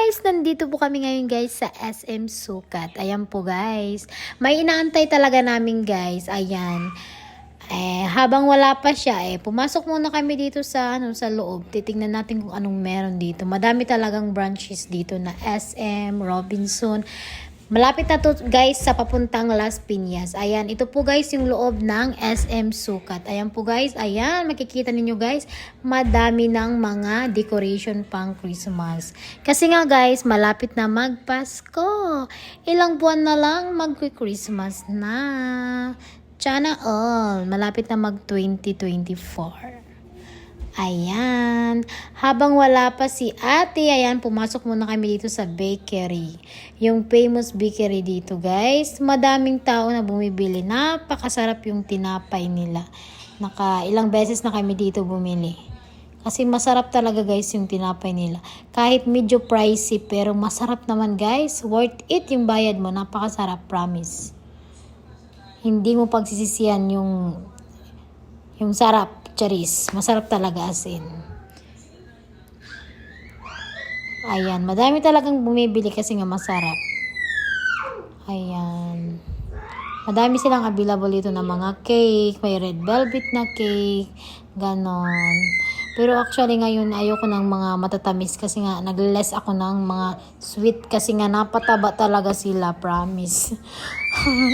guys, nandito po kami ngayon guys sa SM Sukat. Ayan po guys. May inaantay talaga namin guys. Ayan. Habang wala pa siya, pumasok muna kami dito sa loob. Titingnan natin kung anong meron dito. Madami talagang branches dito na SM, Robinson. Malapit na to guys sa papuntang Las Piñas. Ayan, ito po guys yung loob ng SM Sukat. Ayan po guys, ayan, makikita ninyo guys, madami ng mga decoration pang Christmas. Kasi nga guys, malapit na magpasko. Ilang buwan na lang magki-Christmas na. Sana all, malapit na mag 2024. Ayan. Habang wala pa si ate, ayan, pumasok muna kami dito sa bakery. Yung famous bakery dito, guys. Madaming tao na bumibili. Napakasarap yung tinapay nila. Ilang beses na kami dito bumili. Kasi masarap talaga, guys, yung tinapay nila. Kahit medyo pricey, pero masarap naman, guys. Worth it yung bayad mo. Napakasarap, promise. Hindi mo pagsisisihan yung sarap. Charis. Masarap talaga as in. Ayan. Madami talagang bumibili kasi nga masarap. Ayan. Madami silang available dito na mga cake. May red velvet na cake. Ganon. Pero actually ngayon ayoko ng mga matatamis kasi nga nag-less ako ng mga sweet kasi nga napataba talaga sila. Promise.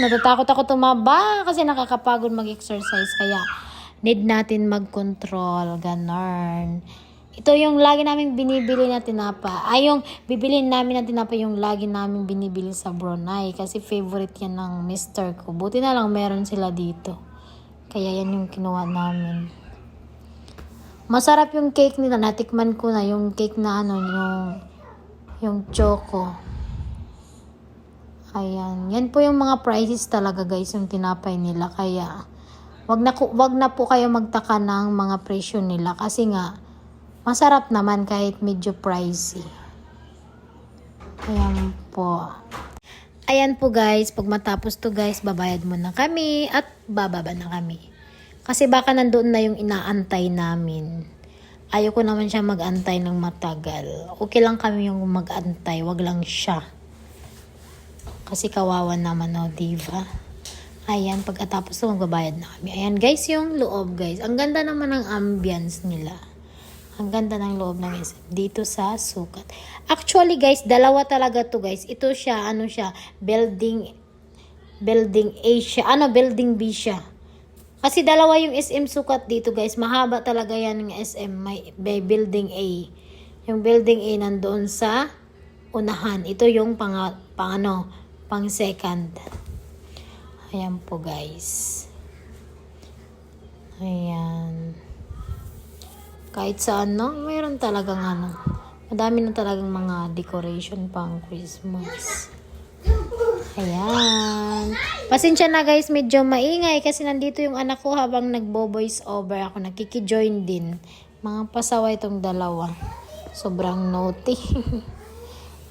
Natatakot ako tumaba kasi nakakapagod mag-exercise kaya need natin mag-control, ganon. Ito yung lagi namin binibili na tinapa. Yung bibilin namin na tinapa yung lagi namin binibili sa Brunei. Kasi favorite yan ng mister ko. Buti na lang meron sila dito. Kaya yan yung kinuha namin. Masarap yung cake nila. Natikman ko na yung cake na yung choco. Ayan. Yan po yung mga prices talaga guys, yung tinapay nila. Kaya wag na po kayo magtaka ng mga presyo nila kasi nga masarap naman kahit medyo pricey. Ayan po. Ayan po guys, pag matapos to guys, babayad muna kami at bababa na kami. Kasi baka nandoon na yung inaantay namin. Ayoko naman siya mag-antay ng matagal. Okay lang kami yung mag-antay, wag lang siya. Kasi kawawa naman, no, diva. Ayan, pagkatapos ito, magbabayad na kami. Ayan, guys, yung loob, guys. Ang ganda naman ng ambience nila. Ang ganda ng loob ng SM dito sa Sukat. Actually, guys, dalawa talaga to guys. Ito siya, building A siya. Building B siya. Kasi dalawa yung SM Sukat dito, guys. Mahaba talaga yan ng SM. May building A. Yung building A nandoon sa unahan. Ito yung pang second. Ayan po guys. Ayan. Kahit saan, no? Mayroon talagang madami na talagang mga decoration pang Christmas. Ayan. Pasensya na guys, medyo maingay kasi nandito yung anak ko habang nagbo-voice over ako. Nakikijoin din. Mga pasaway itong dalawa. Sobrang naughty.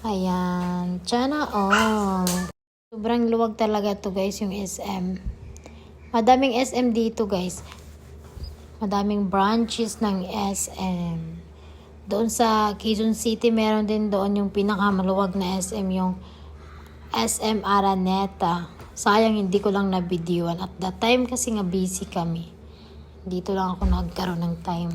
Ayan. Sana all. Sobrang luwag talaga to guys yung SM. Madaming SM dito guys. Madaming branches ng SM. Doon sa Quezon City meron din doon yung pinakamaluwag na SM, yung SM Araneta. Sayang hindi ko lang na-videoan. At that time kasi nga busy kami. Dito lang ako nagkaroon ng time.